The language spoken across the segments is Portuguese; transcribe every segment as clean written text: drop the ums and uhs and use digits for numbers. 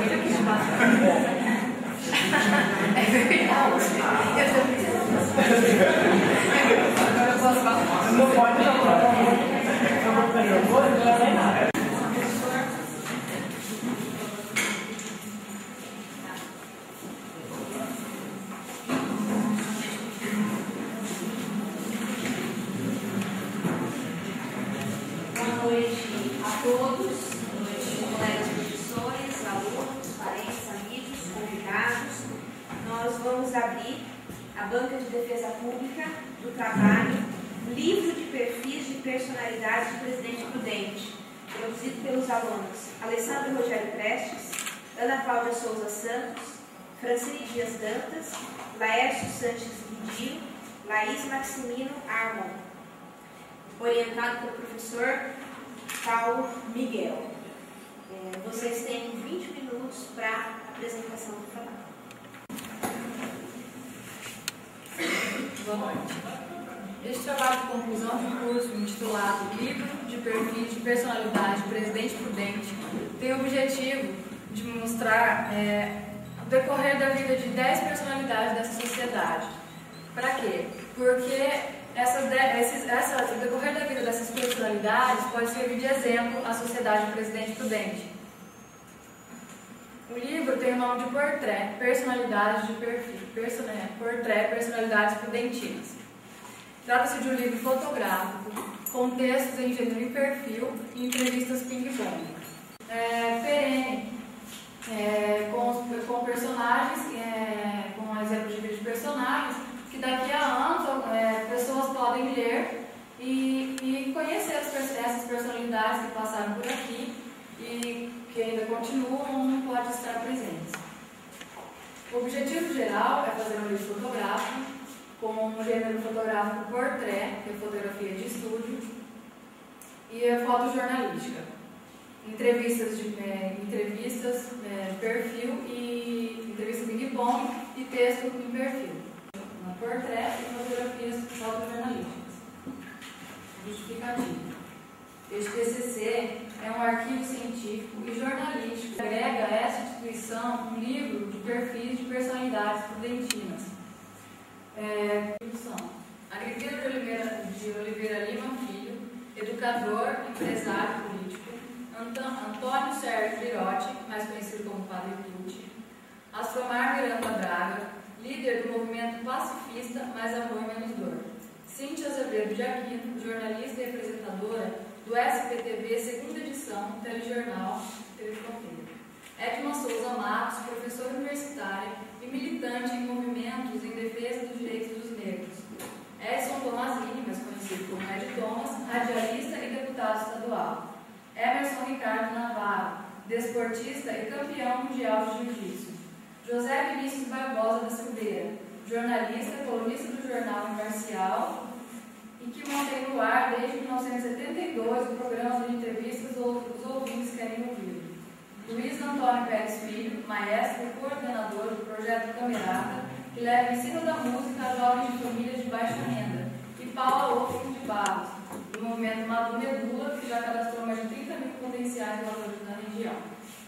É verdade. Agora eu posso falar. Não pode falar. Vamos abrir a banca de defesa pública do trabalho, livro de perfis de personalidade do Presidente Prudente, produzido pelos alunos Alessandro Rogério Prestes, Ana Cláudia Souza Santos, Francine Dias Dantas, Laércio Sanches Guidio, Laís Maximino Armon, orientado pelo professor Paulo Miguel. Vocês têm 20 minutos para a apresentação do trabalho. Boa noite. Este trabalho de conclusão de curso, intitulado Livro de Perfis de Personalidade Presidente Prudente, tem o objetivo de mostrar o decorrer da vida de 10 personalidades dessa sociedade. Para quê? Porque o decorrer da vida dessas personalidades pode servir de exemplo à sociedade Presidente Prudente. O livro tem o nome de Portrait, Personalidades de Perfil, Portrait, Personalidades Prudentinas. Trata-se de um livro fotográfico, com textos em gênero e perfil e entrevistas ping-pong. Perene, com personagens, com exemplos de vida de personagens, que daqui a anos pessoas podem ler e conhecer essas personalidades que passaram por aqui e que ainda continuam, não pode estar presentes. O objetivo geral é fazer um livro fotográfico com um gênero fotográfico portrait, que é fotografia de estúdio, e a fotojornalística, entrevistas de perfil e entrevista ping-pong e texto em perfil, uma portrait e fotografias fotojornalísticas. Justificativa. Este TCC é um arquivo científico e jornalístico que agrega a essa instituição um livro de perfis de personalidades prudentinas. Agripino de Oliveira Lima Filho, educador, empresário político. Antônio Sérgio Girotti, mais conhecido como Padre Tucci. Astromar Miranda Braga, líder do movimento pacifista Mais Amor Menos Dor. Cíntia Azevedo de Aquino, jornalista e apresentadora do SPTV, segunda edição, telejornal, TV Fronteira. Edma Souza Matos, professora universitária e militante em movimentos em defesa dos direitos dos negros. Edson Tomazini, mais conhecido como Ed Thomas, radialista e deputado estadual. Emerson Ricardo Navarro, desportista e campeão mundial de jiu-jitsu. José Vinícius Barbosa da Silveira, jornalista, colunista do jornal Imparcial, e que mantém no ar desde 1972 o programa de entrevistas Os Ouvintes Querem Ouvir. Luiz Antônio Pérez Filho, maestro e coordenador do projeto Camerata, que leva o ensino da música a jovens de famílias de baixa renda. E Paula Ofen de Barros, do movimento Madu Medula, que já cadastrou mais de 30 mil potenciais valores na região.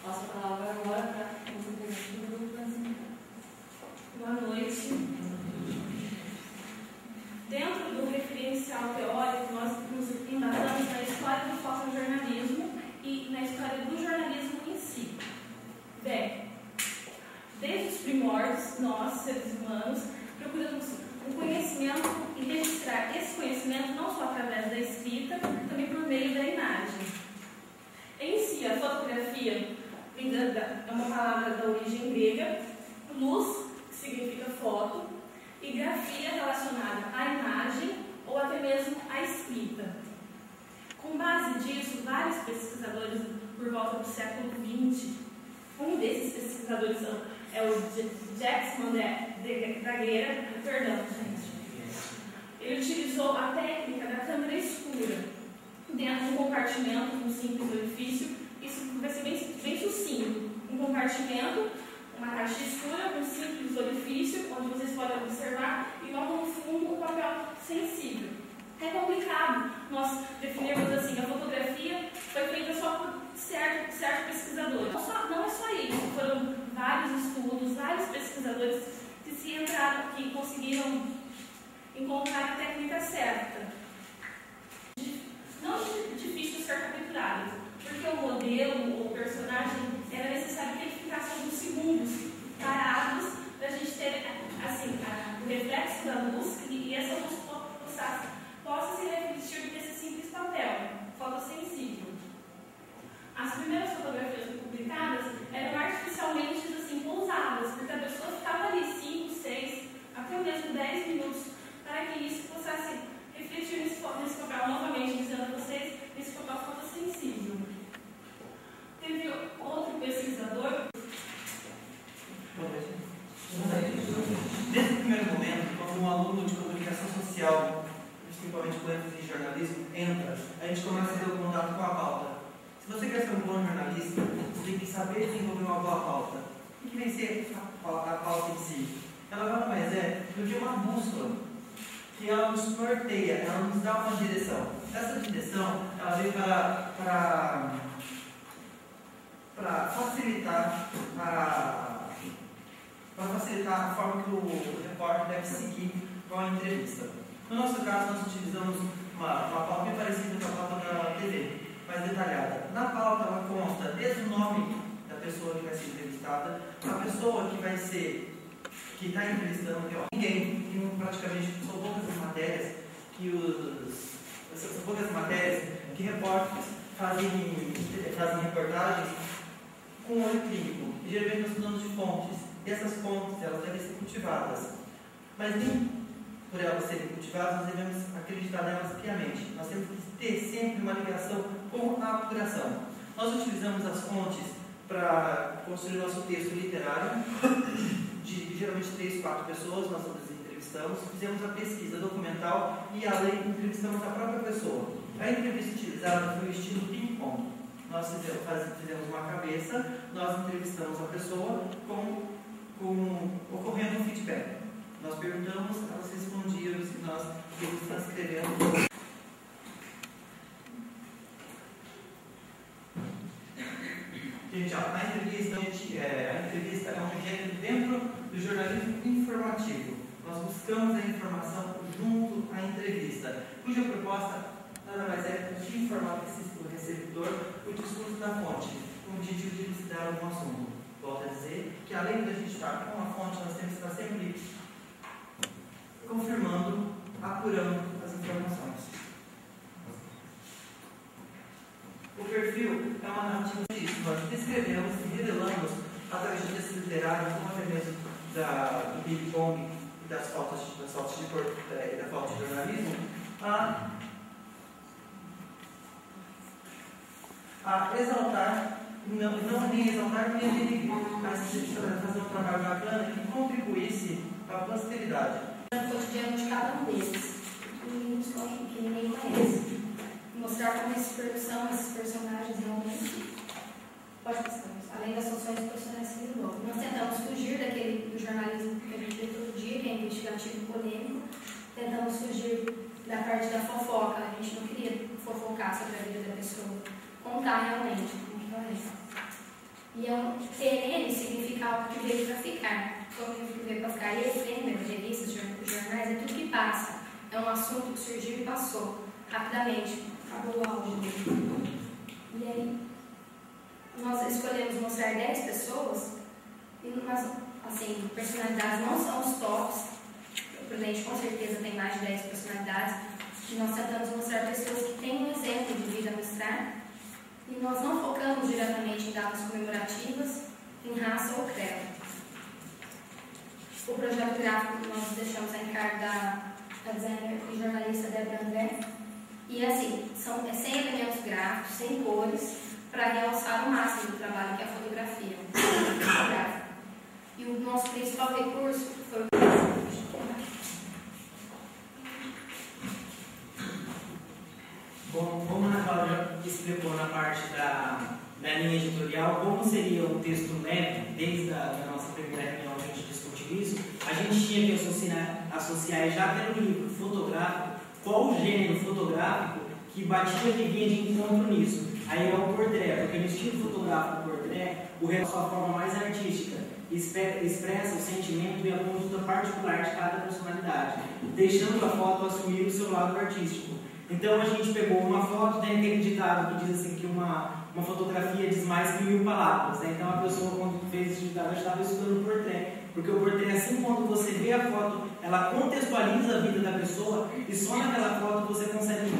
Passo a palavra agora para o representante do grupo Francisco. Boa noite. Dentro do referencial teórico, nós nos embasamos na história do fotojornalismo e na história do jornalismo em si. Bem, desde os primórdios, nós, seres humanos, procuramos o conhecimento e registrar esse conhecimento não só através da escrita, também por meio da imagem. Em si, a fotografia é uma palavra da origem grega, luz, que significa foto, e grafia relacionada à imagem ou até mesmo à escrita. Com base disso, vários pesquisadores por volta do século XX, um desses pesquisadores é o Jacques Daguerre, ele utilizou a técnica da câmera escura dentro de um compartimento com um simples orifício. Isso vai ser bem sucinto. Um compartimento, uma caixa escura com um simples orifício, onde vocês podem observar, e logo no fundo o papel sensível. É complicado nós definirmos assim, a fotografia foi feita só por certo pesquisador. Não é só isso, foram conseguiram encontrar a técnica certa. Não difícil de ser capturado, porque o modelo ou o personagem era necessário que ele ficasse alguns segundos parados para a gente ter assim, o reflexo da luz e essa luz possa se refletir nesse simples papel fotossensível. As primeiras fotografias publicadas eram artificialmente assim, pousadas, porque a pessoa ficava ali 5, 6, até mesmo 10 minutos para que isso pudesse refletir nesse papel, novamente dizendo a vocês, nesse papel fotossensível. Teve outro pesquisador. Desde o primeiro momento, quando um aluno de comunicação social, principalmente com ênfase em jornalismo, entra, a gente começa a ter o contato com a pauta. Se você quer ser um bom jornalista, você tem que saber desenvolver uma boa pauta. O que vem ser a pauta em si? Ela nada mais é do que uma bússola, que ela nos norteia, ela nos dá uma direção. Essa direção, ela veio para facilitar a forma que o repórter deve seguir com a entrevista. No nosso caso, nós utilizamos uma pauta bem parecida com a pauta da TV, mais detalhada. Na pauta, ela consta desde o nome da pessoa que vai ser entrevistada, a pessoa que está entrevistando, que é ninguém, que praticamente são poucas as matérias que repórteres fazem reportagens com olho clínico. E geralmente nós estudamos de fontes. E essas fontes, elas devem ser cultivadas. Mas nem por elas serem cultivadas, nós devemos acreditar nelas piamente. Nós temos que ter sempre uma ligação com a apuração. Nós utilizamos as fontes para construir nosso texto literário, de geralmente 3, 4 pessoas, nós entrevistamos, fizemos a pesquisa documental e além entrevistamos a própria pessoa. A entrevista utilizada foi o estilo ping-pong. Nós fizemos uma cabeça, nós entrevistamos a pessoa ocorrendo um feedback. Nós perguntamos, elas respondiam e nós transcrevemos. Gente, a entrevista é um gênero dentro do jornalismo informativo. Nós buscamos a informação junto à entrevista, cuja proposta nada mais é de informar o receptor o discurso da fonte, com o objetivo de elucidar algum assunto. Volto a dizer que além da gente estar com a fonte, nós temos que estar sempre confirmando, apurando as informações. O perfil é uma narrativa disso. Nós descrevemos e revelamos através de textos literários, como até mesmo do Big Bong e da falta de jornalismo, a exaltar, não nem exaltar nem denigrir, mas fazer um trabalho bacana que contribuísse para a posteridade. No cotidiano de cada um desses, que ninguém conhece. Mostrar como esses personagens realmente pode passar, além das funções profissionais que ele desenvolve. Nós tentamos fugir do jornalismo que a gente vê todo dia, que é investigativo e polêmico. Tentamos fugir da parte da fofoca. A gente não queria fofocar sobre a vida da pessoa, contar realmente como que ela é. E é um perene significa algo que veio para ficar. Como que veio para ficar? E efêmero, revistas, jornais, é tudo que passa. É um assunto que surgiu e passou rapidamente. Acabou o auge. E aí, nós escolhemos mostrar 10 pessoas e assim, personalidades não são os tops. O Prudente com certeza tem mais de 10 personalidades. E nós tentamos mostrar pessoas que têm um exemplo de vida a mostrar. E nós não focamos diretamente em datas comemorativas, em raça ou credo. O projeto gráfico que nós deixamos a encargo da designer e jornalista Débora André. E assim, sem elementos gráficos, sem cores, para realçar o máximo do trabalho, que é a fotografia. E o nosso principal recurso foi o Bom, como a Ana Cláudia explicou na parte da linha editorial, como seria um texto leve, desde a nossa primeira reunião a gente discutiu isso, a gente tinha que associar já pelo livro fotográfico, qual o gênero fotográfico que batia de vinha de encontro nisso. Aí é o portrait, porque no estilo fotográfico do portrait, o retrato de sua forma mais artística expressa o sentimento e a conduta particular de cada personalidade, deixando a foto assumir o seu lado artístico. Então a gente pegou uma foto, tem aquele ditado que diz assim que uma fotografia diz mais que 1000 palavras, né? Então a pessoa, quando fez esse ditado, já estava estudando o portrait, porque o portrait, assim, quando você vê a foto, ela contextualiza a vida da pessoa, e só naquela foto você consegue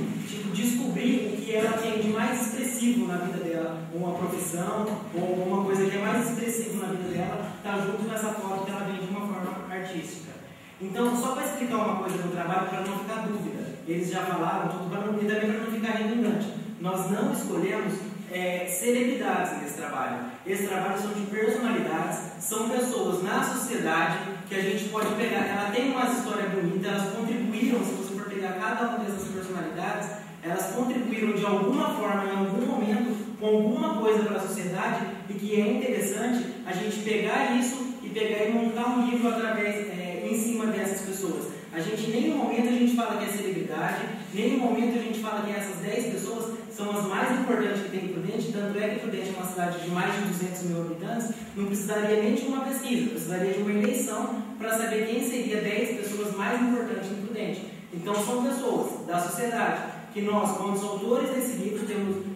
descobrir o que ela tem de mais expressivo na vida dela, uma profissão, ou uma coisa que é mais expressivo na vida dela, está junto nessa foto que ela vem de uma forma artística. Então, só para explicar uma coisa do trabalho, para não ficar dúvida, eles já falaram tudo, e também para não ficar redundante. Nós não escolhemos celebridades nesse trabalho. Esse trabalho são de personalidades, são pessoas na sociedade que a gente pode pegar. Ela tem uma história bonita, elas contribuíram, se você for pegar cada uma dessas personalidades, elas contribuíram de alguma forma, em algum momento, com alguma coisa para a sociedade, e que é interessante a gente pegar isso e pegar e montar um livro em cima dessas pessoas. A gente, em nenhum momento a gente fala que é celebridade, em nenhum momento a gente fala que essas 10 pessoas são as mais importantes que tem em Prudente, tanto é que Prudente é uma cidade de mais de 200 mil habitantes, não precisaria nem de uma pesquisa, precisaria de uma eleição para saber quem seria 10 pessoas mais importantes em Prudente. Então são pessoas da sociedade que nós, como os autores desse livro,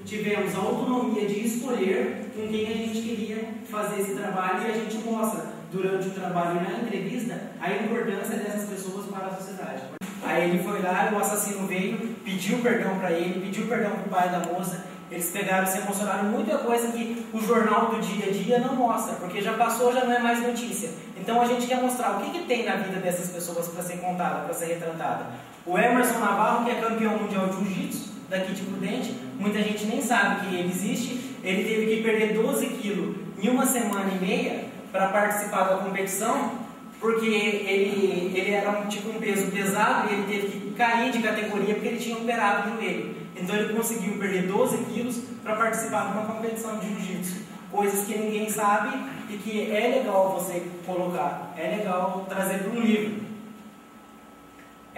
tivemos a autonomia de escolher com quem a gente queria fazer esse trabalho, e a gente mostra durante o trabalho e na entrevista a importância dessas pessoas para a sociedade. Aí ele foi lá, o assassino veio, pediu perdão para ele, pediu perdão para o pai da moça. Eles pegaram, se emocionaram, muita coisa que o jornal do dia a dia não mostra, porque já passou, já não é mais notícia. Então a gente quer mostrar o que tem na vida dessas pessoas para ser contada, para ser retratada. O Emerson Navarro, que é campeão mundial de jiu-jitsu daqui de Prudente, muita gente nem sabe que ele existe. Ele teve que perder 12 quilos em 1 semana e meia para participar da competição, porque ele era um peso pesado e ele teve que cair de categoria porque ele tinha operado o joelho. Então ele conseguiu perder 12 quilos para participar de uma competição de jiu-jitsu. Coisas que ninguém sabe e que é legal você colocar, é legal trazer para um livro.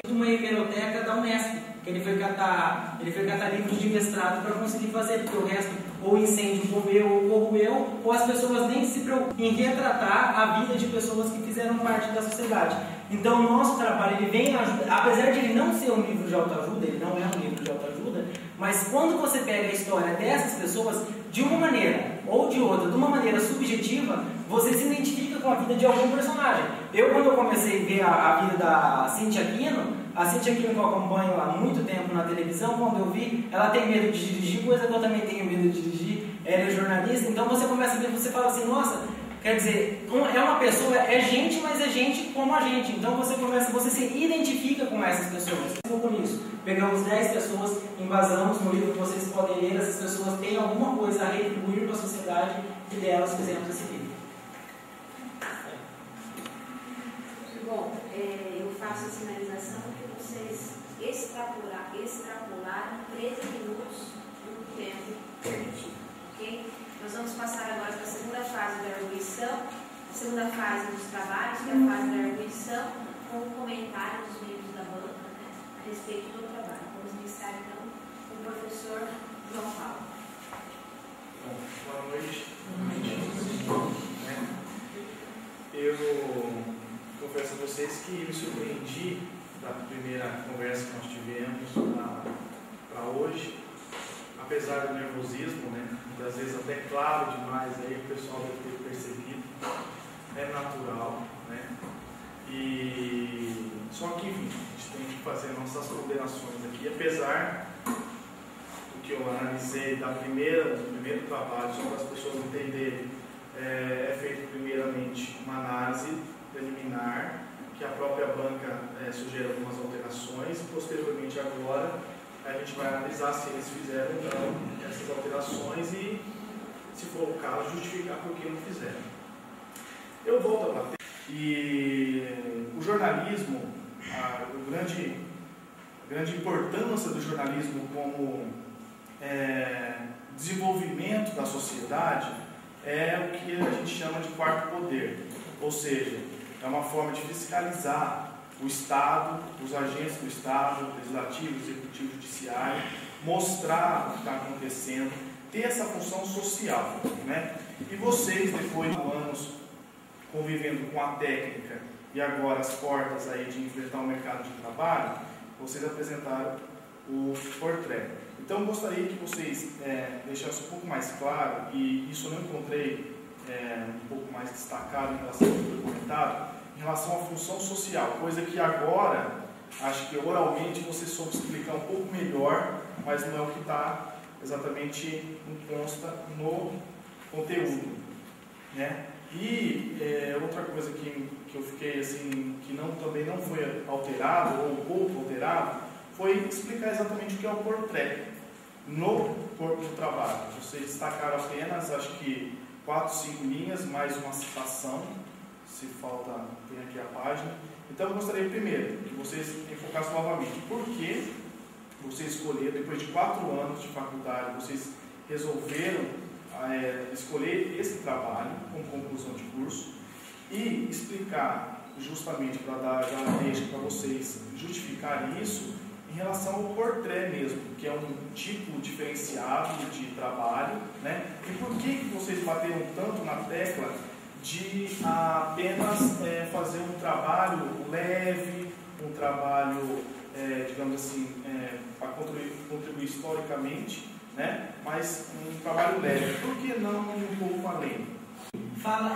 É uma hemeroteca da Unesp, que ele foi catar livros de mestrado para conseguir fazer, porque o resto ou incêndio comeu ou corroeu, ou as pessoas nem se preocupam em retratar a vida de pessoas que fizeram parte da sociedade. Então o nosso trabalho, ele vem ajudar, apesar de ele não ser um livro de autoajuda, ele não é um livro de autoajuda, mas quando você pega a história dessas pessoas, de uma maneira ou de outra, de uma maneira subjetiva, você se identifica com a vida de algum personagem. Quando eu comecei a ver a vida da Cintia Aquino, que eu acompanho há muito tempo na televisão, quando eu vi, ela tem medo de dirigir, coisa que eu também tenho medo de dirigir, ela é jornalista, então você começa a ver, você fala assim, nossa, quer dizer, é uma pessoa, é gente, mas é gente como a gente, então você se identifica com essas pessoas. Com isso, pegamos 10 pessoas, embasamos no livro que vocês podem ler, essas pessoas têm alguma coisa a retribuir para a sociedade e delas fizemos esse livro. Bom, eu faço a sinalização que vocês extrapolaram 13 minutos do tempo permitido, ok? Nós vamos passar agora para a segunda fase da arguição, a segunda fase dos trabalhos, que é a fase da arguição, com o comentário dos membros da banca, né, a respeito do trabalho. Vamos iniciar então com o professor João Paulo. Bom, boa noite. Eu confesso a vocês que me surpreendi da primeira conversa que nós tivemos para hoje, apesar do nervosismo, né? Às vezes até claro demais, aí o pessoal deve ter percebido, é natural, né? E só que, enfim, a gente tem que fazer nossas ponderações aqui, apesar do que eu analisei do primeiro trabalho, só para as pessoas entenderem, é feito primeiramente uma análise preliminar, que a própria banca sugere algumas alterações, e posteriormente agora a gente vai analisar se eles fizeram ou não essas alterações e, se for o caso, justificar por que não fizeram. Eu volto a bater. E o jornalismo, a grande importância do jornalismo como desenvolvimento da sociedade é o que a gente chama de quarto poder, ou seja, é uma forma de fiscalizar o Estado, os agentes do Estado, legislativo, executivo, judiciário, mostrar o que está acontecendo, ter essa função social, né? E vocês, depois de anos convivendo com a técnica e agora as portas aí de enfrentar o mercado de trabalho, vocês apresentaram o portrait. Então, eu gostaria que vocês deixassem um pouco mais claro, e isso eu não encontrei um pouco mais destacado em relação ao que foi comentado, em relação à função social, coisa que agora, acho que oralmente você soube explicar um pouco melhor, mas não é o que está exatamente consta no conteúdo, né? E outra coisa que eu fiquei assim, que também não foi alterado, ou um pouco alterado, foi explicar exatamente o que é o portrait no corpo do trabalho. Vocês destacaram apenas, acho que 4, 5 linhas, mais uma citação, se falta, tem aqui a página. Então eu gostaria primeiro que vocês enfocassem novamente por que vocês escolheram, depois de 4 anos de faculdade, vocês resolveram escolher esse trabalho como conclusão de curso e explicar justamente para dar já uma deixa para vocês justificarem isso em relação ao portrait mesmo, que é um tipo diferenciado de trabalho, né? E por que vocês bateram tanto na tecla de apenas fazer um trabalho leve, um trabalho, digamos assim, para contribuir historicamente, né? Mas um trabalho leve. Por que não um pouco além?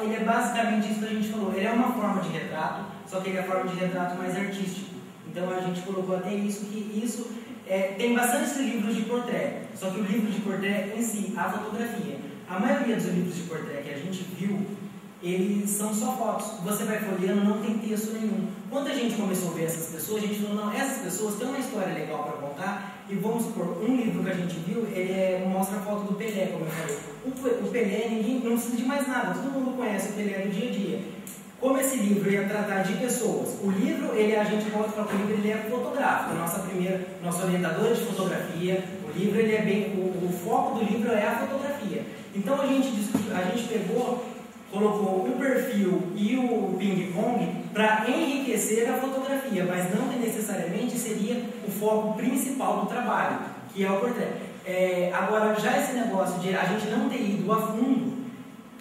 Ele é basicamente isso que a gente falou. Ele é uma forma de retrato, só que ele é a forma de retrato mais artístico. Então a gente colocou até isso, que isso tem bastantes livros de portrait, só que o livro de portrait em si, a fotografia, a maioria dos livros de portrait que a gente viu, eles são só fotos. Você vai folheando, não tem texto nenhum. Quando a gente começou a ver essas pessoas, a gente falou, não, essas pessoas têm uma história legal para contar. E vamos supor, um livro que a gente viu, ele mostra a foto do Pelé, como eu falei. O Pelé, ninguém não precisa de mais nada, todo mundo conhece o Pelé do dia a dia. Como esse livro ia tratar de pessoas, o livro, a gente pode falar que o livro ele é fotográfico, nossa orientadora de fotografia, o livro ele é bem, o foco do livro é a fotografia. Então a gente colocou o perfil e o ping-pong para enriquecer a fotografia, mas não que necessariamente seria o foco principal do trabalho, que é o portrait. Agora, já esse negócio de a gente não ter ido a fundo,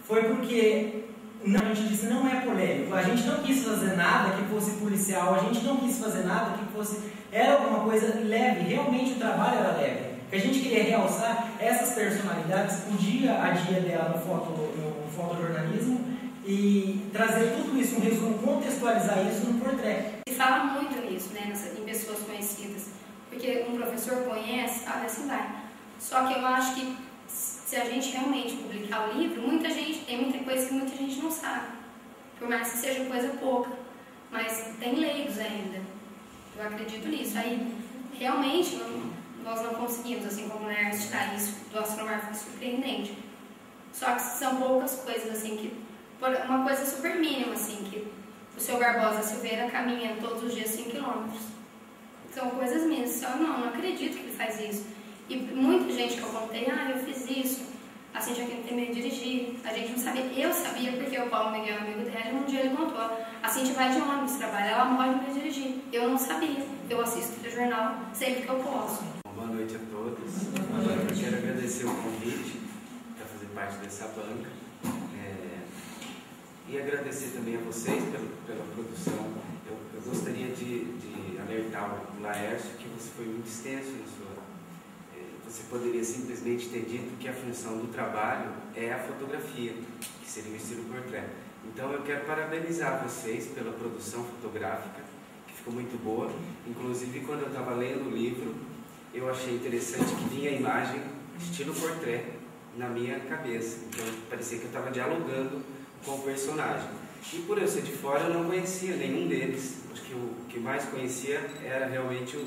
foi porque a gente disse não é polêmico, a gente não quis fazer nada que fosse policial, a gente não quis fazer nada que fosse, era alguma coisa leve, realmente o trabalho era leve. A gente queria realçar essas personalidades, o dia a dia dela no fotojornalismo e trazer tudo isso, um resumo, contextualizar isso no portrait. Se fala muito nisso, né, em pessoas conhecidas, porque um professor conhece, assim vai. Só que eu acho que se a gente realmente publicar o livro, tem muita coisa que muita gente não sabe, por mais que seja coisa pouca, mas tem leigos ainda, eu acredito nisso. Aí, realmente, nós não conseguimos, assim como o Ernst citar isso, do Astromar foi surpreendente. Só que são poucas coisas, assim, uma coisa super mínima, assim, que o seu Barbosa Silveira caminha todos os dias 5 km. São coisas mínimas, eu não acredito que ele faz isso. E muita gente que eu contei, eu fiz isso, a Cintia aqui não tem medo de dirigir, a gente não sabia, eu sabia porque o Paulo Miguel, amigo dela, um dia ele contou, a Cintia vai de ônibus, trabalha, ela morre de medo de dirigir. Eu não sabia, eu assisto o jornal sempre que eu posso. Boa noite a todos. Eu quero agradecer o convite para fazer parte dessa banca e agradecer também a vocês pela produção. Eu gostaria de alertar o Laércio que você foi muito extenso na sua. Você poderia simplesmente ter dito que a função do trabalho é a fotografia, que seria o estilo portrait. Então eu quero parabenizar vocês pela produção fotográfica, que ficou muito boa. Inclusive quando eu estava lendo o livro, eu achei interessante que vinha a imagem estilo portrait na minha cabeça. Então parecia que eu estava dialogando com o personagem. E por eu ser de fora, eu não conhecia nenhum deles. Acho que o que mais conhecia era realmente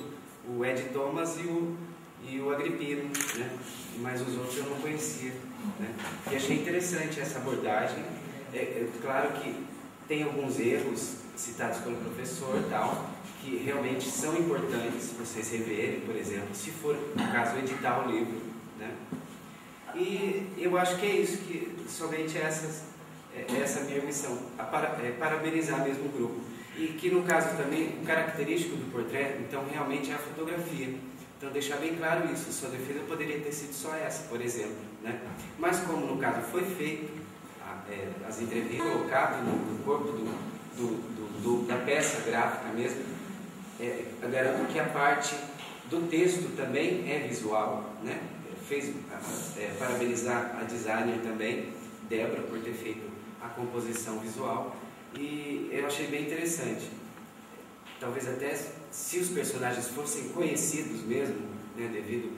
o Ed Thomas e o Agripino, né? Mas os outros eu não conhecia, né? E achei interessante essa abordagem. Claro que tem alguns erros citados pelo professor tal, que realmente são importantes vocês reverem, por exemplo, se for, no caso, editar o livro, né? E eu acho que é isso, que somente essa é a minha missão, parabenizar mesmo o grupo. E que no caso também, o característico do portrait, então realmente é a fotografia. Então deixar bem claro isso, sua defesa poderia ter sido só essa, por exemplo, né? Mas como no caso foi feito, as entrevistas, colocado no corpo da peça gráfica mesmo, garanto que a parte do texto também é visual, né? Parabenizar a designer também, Débora, por ter feito a composição visual, e eu achei bem interessante. Talvez até se os personagens fossem conhecidos mesmo, né, devido,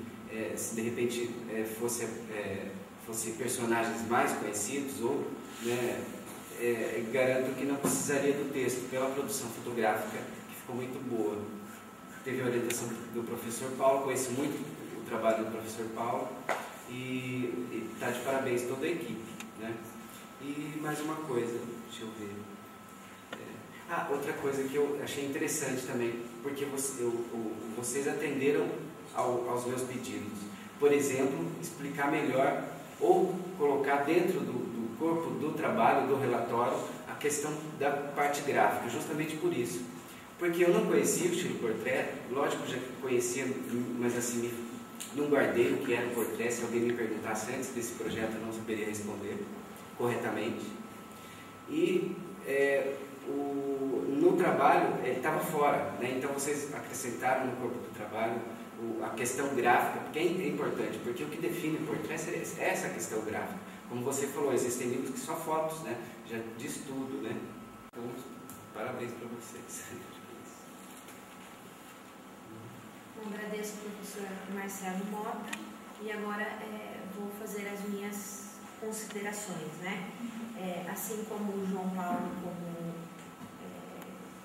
se de repente fossem personagens mais conhecidos, ou, né, garanto que não precisaria do texto, pela produção fotográfica, que ficou muito boa. Teve a orientação do professor Paulo, conheço muito o trabalho do professor Paulo, e está de parabéns toda a equipe, né? E mais uma coisa, deixa eu ver. Outra coisa que eu achei interessante também, porque vocês atenderam aos meus pedidos. Por exemplo, explicar melhor ou colocar dentro do corpo do trabalho, do relatório, a questão da parte gráfica, justamente por isso. Porque eu não conhecia o estilo portrait, lógico, já conhecia, mas assim, não guardei o que era o portrait. Se alguém me perguntasse antes desse projeto, eu não saberia responder corretamente. E no trabalho, ele estava fora, né? Então vocês acrescentaram no corpo do trabalho a questão gráfica, porque é importante, porque o que define o portrait é essa questão gráfica. Como você falou, existem livros que só fotos, né? Já diz tudo, né? Então, parabéns para vocês. Agradeço ao professor Marcelo Mota e agora vou fazer as minhas considerações, né? Assim como o João Paulo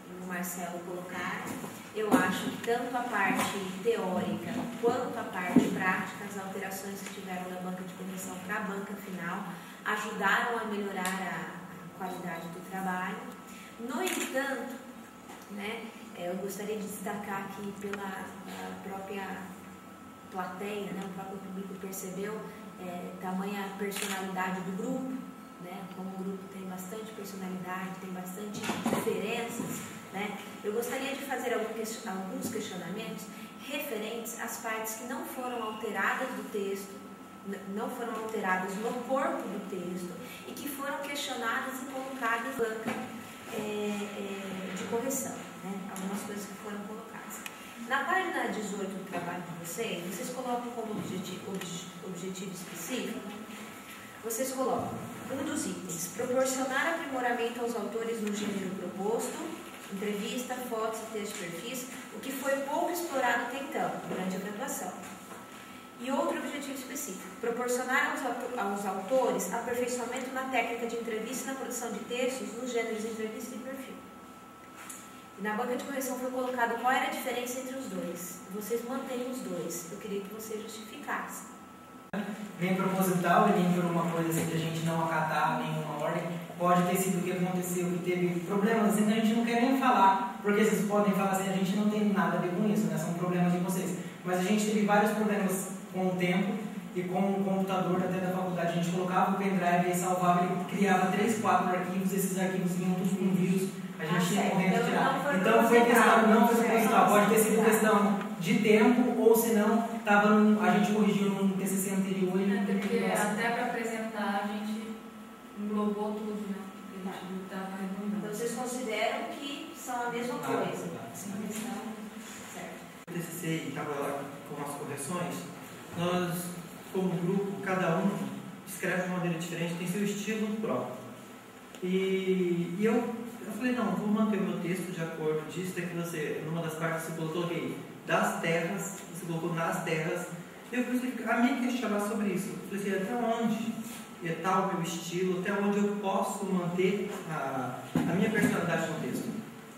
e o Marcelo colocaram, eu acho que tanto a parte teórica quanto a parte prática, as alterações que tiveram da banca de correção para a banca final, ajudaram a melhorar a qualidade do trabalho. No entanto, né, eu gostaria de destacar que pela própria plateia, né, o próprio público percebeu tamanha personalidade do grupo, né, como o grupo tem bastante personalidade, tem bastante diferenças, né, eu gostaria de fazer alguns questionamentos referentes às partes que não foram alteradas do texto, não foram alteradas no corpo do texto e que foram questionadas e colocadas na banca de correção, né, algumas coisas que foram colocadas. Na página 18 do trabalho de vocês colocam como objetivo específico, vocês colocam um dos itens: proporcionar aprimoramento aos autores no gênero proposto, entrevista, fotos e textos de perfis, o que foi pouco explorado até então, durante a graduação. E outro objetivo específico: proporcionar aos autores aperfeiçoamento na técnica de entrevista e na produção de textos nos gêneros de entrevista e perfil. E na banca de correção foi colocado qual era a diferença entre os dois. Vocês mantêm os dois. Eu queria que vocês justificassem. Nem proposital e nem por uma coisa assim que a gente não acatar nenhuma ordem. Pode ter sido o que aconteceu, que teve problemas assim que a gente não quer nem falar, porque vocês podem falar assim, a gente não tem nada a ver com isso, né? São problemas de vocês. Mas a gente teve vários problemas com o tempo e com o computador até da faculdade. A gente colocava o pendrive e salvava, ele criava 3, 4 arquivos, esses arquivos vinham todos com vírus, a gente ia correndo tirar. Então foi questão, não foi proposital, pode ter sido questão de tempo, ou se não, a gente corrigiu num TCC anterior. Porque até para apresentar a gente englobou tudo, né? Porque a gente estava redundando. Então vocês consideram que são a mesma coisa? Certo. O TCC estava lá com as correções. Nós, como grupo, cada um escreve de uma maneira diferente, tem seu estilo próprio. E eu falei, não, vou manter o meu texto de acordo disso, que você, numa das partes você colocou das terras, você colocou nas terras. Eu comecei a me questionar sobre isso. Eu falei assim, até onde está o meu estilo, até onde eu posso manter a minha personalidade no texto.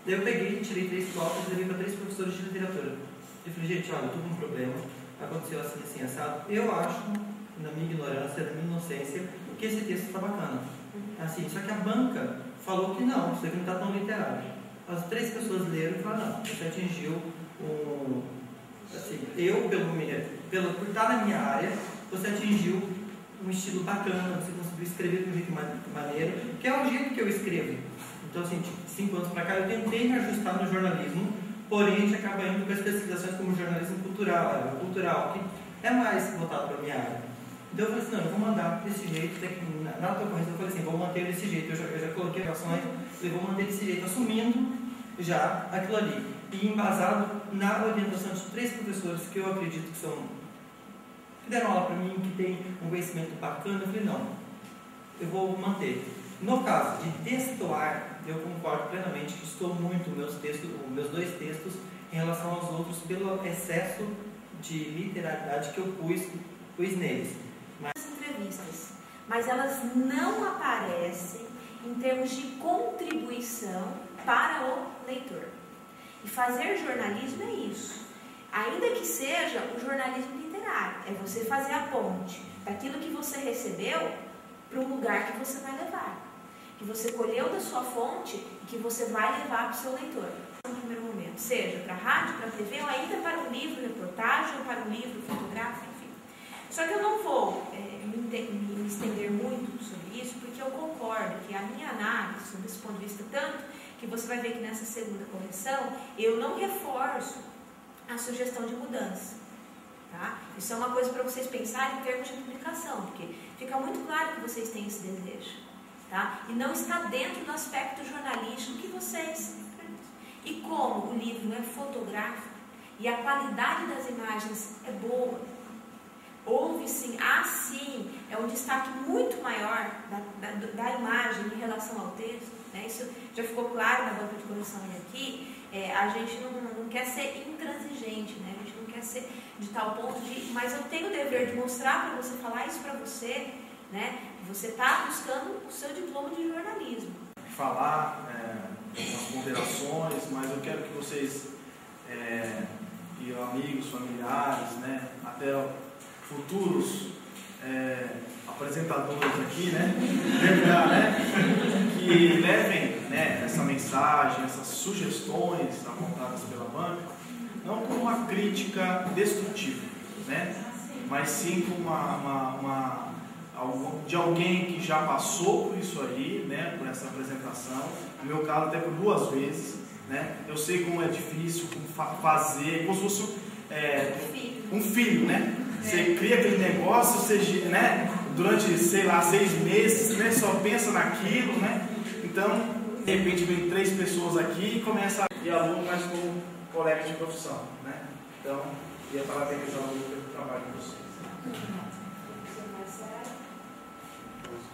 Daí eu peguei, tirei 3 cópias e levei para 3 professores de literatura. Eu falei, gente, olha, eu estou com um problema, aconteceu assim, assim, assado. Eu acho, na minha ignorância, na minha inocência, que esse texto está bacana. Assim, só que a banca falou que não, isso aqui não está tão literário. As 3 pessoas leram e falaram, não, você atingiu assim, por estar na minha área, você atingiu um estilo bacana, você conseguiu escrever de um jeito maneiro, que é o jeito que eu escrevo. Então, assim, 5 anos para cá, eu tentei me ajustar no jornalismo, porém a gente acaba indo para especializações como jornalismo cultural, que é mais voltado para a minha área. Então eu falei assim, não, eu vou mandar desse jeito, na tua correção eu falei assim, vou manter desse jeito, eu já coloquei ações, eu vou manter desse jeito, assumindo já aquilo ali. E embasado na orientação de 3 professores que eu acredito que deram aula para mim, que tem um conhecimento bacana, eu falei, não, eu vou manter. No caso de destoar, eu concordo plenamente que estou muito meus 2 textos em relação aos outros pelo excesso de literalidade que eu pus neles. Entrevistas, mas elas não aparecem em termos de contribuição para o leitor. E fazer jornalismo é isso. Ainda que seja o jornalismo literário, é você fazer a ponte daquilo que você recebeu para o lugar que você vai levar, que você colheu da sua fonte e que você vai levar para o seu leitor. No primeiro momento, seja para rádio, para TV, ou ainda para um livro, reportagem, ou para um livro fotográfico, enfim. Só que eu não vou me estender muito sobre isso, porque eu concordo que a minha análise, sob esse ponto de vista, tanto que você vai ver que nessa segunda correção, eu não reforço a sugestão de mudança. Tá? Isso é uma coisa para vocês pensarem em termos de publicação, porque fica muito claro que vocês têm esse desejo. Tá? E não está dentro do aspecto jornalístico que vocês... E como o livro é fotográfico e a qualidade das imagens é boa, houve sim, é um destaque muito maior da imagem em relação ao texto, né? Isso já ficou claro na banca de correção aqui. A gente não quer ser intransigente, né? A gente não quer ser de tal ponto de... Mas eu tenho o dever de mostrar para você, falar isso para você, né? Que você está buscando o seu diploma de jornalismo. Falar algumas ponderações, mas eu quero que vocês e amigos, familiares, né? Até futuros apresentadores aqui, né? Que levem, né, essa mensagem, essas sugestões apontadas pela banca, não como uma crítica destrutiva, né? Mas sim como de alguém que já passou por isso aí, né? Por essa apresentação, no meu caso até por 2 vezes, né? Eu sei como é difícil fazer, como se fosse um filho, né? Você cria aquele negócio, você, né, durante, sei lá, 6 meses, né, só pensa naquilo, né? Então, de repente vem 3 pessoas aqui e começa a ir aluno, mas como colega de profissão, né? Então, ia parabenizar o aluno pelo trabalho de vocês.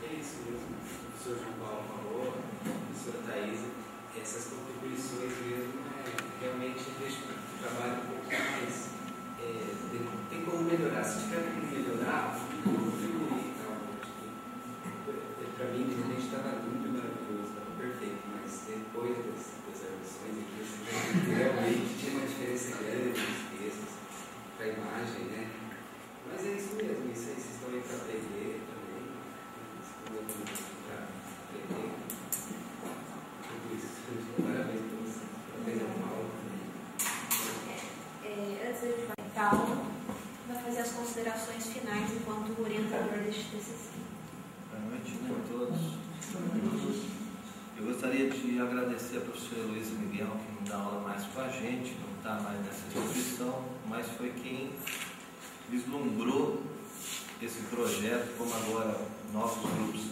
É isso mesmo, o professor João Paulo falou, a professora Thaís, essas contribuições mesmo, realmente deixam o trabalho um pouco mais... tem como melhorar. Se tiver como melhorar, contribuir. Para mim, de repente, estava muito maravilhoso, estava perfeito, mas depois das observações aqui, realmente tinha uma diferença grande nos textos, para a imagem, né? Mas é isso mesmo, isso aí vocês estão aí para aprender também, para aprender. Tudo isso, parabéns para vocês, parabéns ao Paulo. Antes de eu falar, Paulo vai fazer as considerações finais enquanto orientador deste TCC. Boa noite a todos. Eu gostaria de agradecer a professora Luísa Miguel, que não dá aula mais com a gente, não está mais nessa instituição, mas foi quem vislumbrou esse projeto, como agora nossos grupos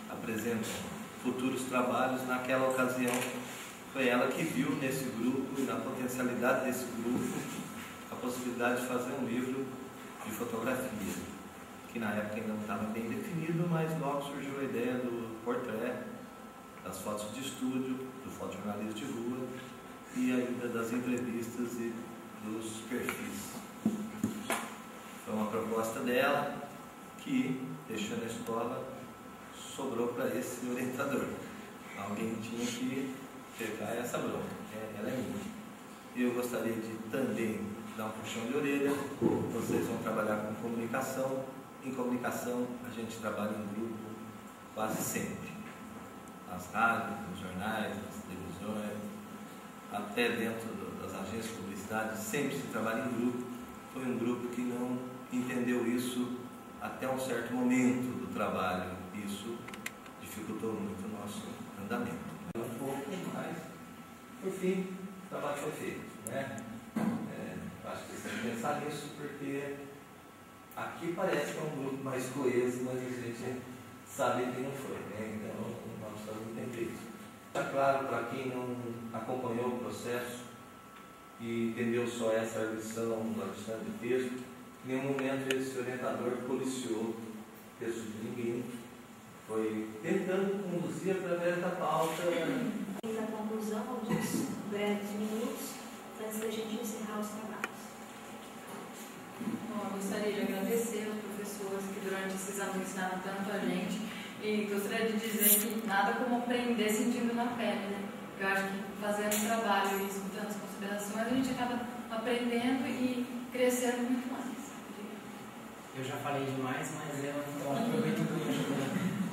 apresentam futuros trabalhos. Naquela ocasião, foi ela que viu nesse grupo e na potencialidade desse grupo a possibilidade de fazer um livro de fotografia, que na época ainda não estava bem definido, mas logo surgiu a ideia do portrait, das fotos de estúdio, do fotojornalismo de rua e ainda das entrevistas e dos perfis. Foi uma proposta dela que, deixando a escola, sobrou para esse orientador. Alguém tinha que pegar essa bronca, ela é minha. Eu gostaria de também dar um puxão de orelha. Vocês vão trabalhar com comunicação. Em comunicação, a gente trabalha em grupo quase sempre. Nas rádios, nos jornais, nas televisões, até dentro das agências de publicidade, sempre se trabalha em grupo. Foi um grupo que não entendeu isso até um certo momento do trabalho. Isso dificultou muito o nosso andamento. Um pouco, mas, por fim, o trabalho foi feito, né? Acho que vocês têm que pensar nisso, porque Aqui parece que é um grupo mais coeso, mas a gente sabe que não foi, né? Então nós estamos entendendo isso. Está claro para quem não acompanhou o processo e entendeu só essa lição de texto, em nenhum momento esse orientador policiou o texto de ninguém, foi tentando conduzir através da pauta. Na conclusão, dos breves minutos, antes da gente encerrar os trabalhos. Bom, eu gostaria de agradecer aos professores que durante esses anos ensinaram tanto a gente e gostaria de dizer que nada como aprender sentindo na pele, né? Eu acho que fazendo o trabalho e escutando as considerações, a gente acaba aprendendo e crescendo muito mais. Eu já falei demais, mas eu então aproveito o gancho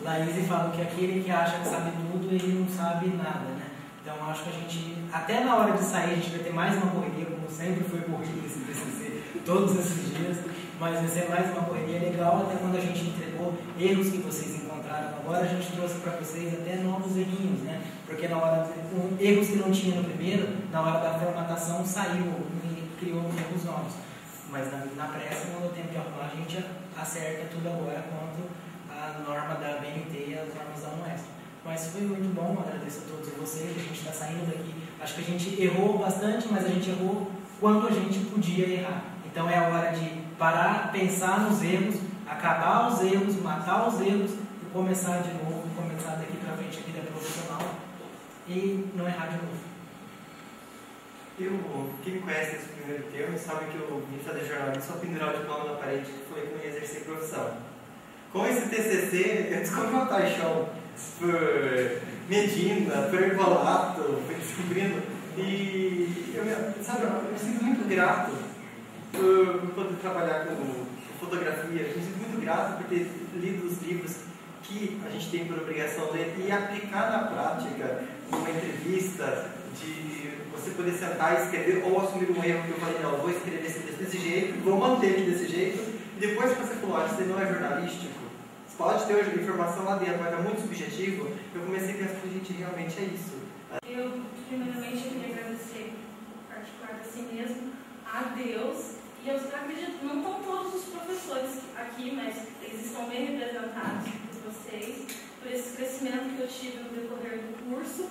da Laís e falo que aquele que acha que sabe tudo, ele não sabe nada, né? Então acho que a gente, até na hora de sair, a gente vai ter mais uma correria, como sempre foi corrida esse PCC, todos esses dias, mas vai ser mais uma correria legal, até quando a gente entregou erros que vocês encontraram agora, a gente trouxe para vocês até novos errinhos, né? Porque na hora, erros que não tinha no primeiro, na hora da formatação saiu e criou erros novos. Mas na pressa, quando o tempo de arrumar, a gente acerta tudo agora quanto a norma da BNT e as normas da UNESP. Mas foi muito bom, agradeço a todos vocês, a gente está saindo daqui. Acho que a gente errou bastante, mas a gente errou quando a gente podia errar. Então é a hora de parar, pensar nos erros, acabar os erros, matar os erros e começar de novo, começar daqui para frente a vida profissional e não errar de novo. Quem me conhece nesse primeiro termo sabe que eu vim fazer jornalismo só pendurar o diploma na parede, que foi que eu ia exercer profissão. Com esse TCC, eu descobri uma paixão por Medina, por Herbolato, por descobrindo. E eu me sinto muito grato por poder trabalhar com fotografia. Eu me sinto muito grato por ter lido os livros que a gente tem por obrigação de ler e aplicar na prática, numa entrevista, de você poder sentar e escrever ou assumir um erro que eu falei, não, vou escrever desse jeito, vou manter ele desse jeito. E depois que você falou, olha, você não é jornalístico, você pode ter hoje informação lá dentro, mas é muito subjetivo, eu comecei a pensar que a gente realmente é isso. Eu, primeiramente, queria agradecer, em particular assim mesmo, a Deus. E eu acredito, não estão todos os professores aqui, mas eles estão bem representados por vocês, por esse crescimento que eu tive no decorrer do curso.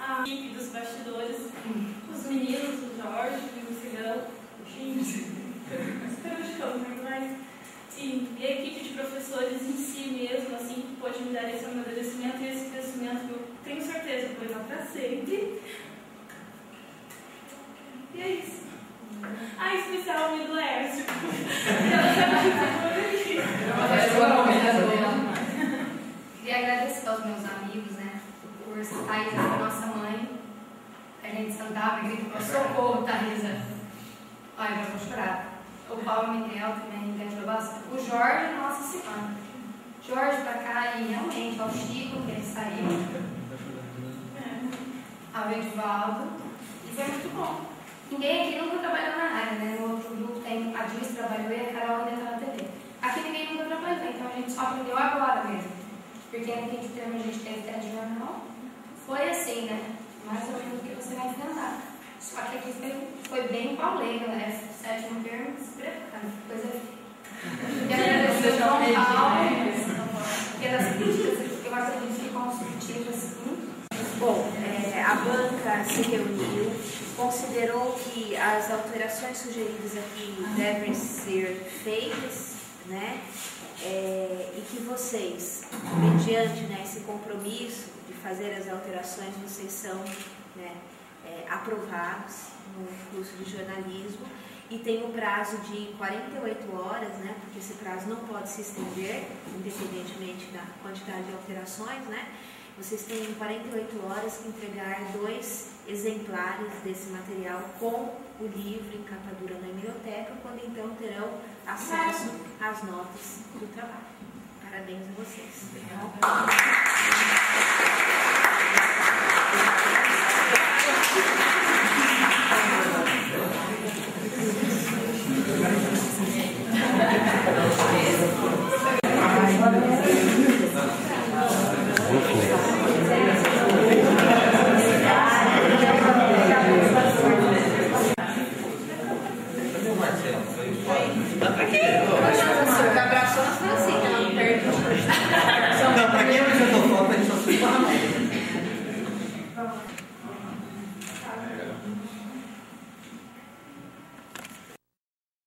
A equipe dos bastidores, os meninos, o Jorge, o Cigão, e a equipe de professores em si mesmo, assim, que pôde me dar esse amadurecimento e esse crescimento, eu tenho certeza que vai dar para sempre. E é isso. Em especial o amigo Lércio. Queria agradecer aos meus amigos, né? Por Thaisa, nossa mãe. A gente sentava e gritava, socorro, Thaisa. Ai, eu vou chorar. O Paulo Miguel também me ajudou bastante. O Jorge e nossa senhora. Jorge pra cá e realmente ao Chico, que ele saiu. Ao Edivaldo. E foi muito bom. Ninguém aqui nunca trabalhou na área, né? No outro grupo tem a Diz trabalhou e a Carol ainda está na TV. Aqui ninguém nunca trabalhou, então a gente só aprendeu agora mesmo. Porque no quinto termo a gente teve teste de jornal. Foi assim, né? Mais ou menos o que você vai enfrentar. Só que aqui foi bem pauleiro, né? Sétimo termo, se prepara, coisa feia. E agradecer ao João Paulo, pelas críticas, eu acredito que construtivas. Bom, a banca se reuniu, considerou que as alterações sugeridas aqui devem ser feitas, né? E que vocês, mediante esse compromisso de fazer as alterações, vocês são, né, aprovados no curso de jornalismo e tem um prazo de 48 horas, né? Porque esse prazo não pode se estender, independentemente da quantidade de alterações, né? Vocês têm 48 horas que entregar 2 exemplares desse material com o livro em capa dura na biblioteca, quando então terão acesso às notas do trabalho. Parabéns a vocês.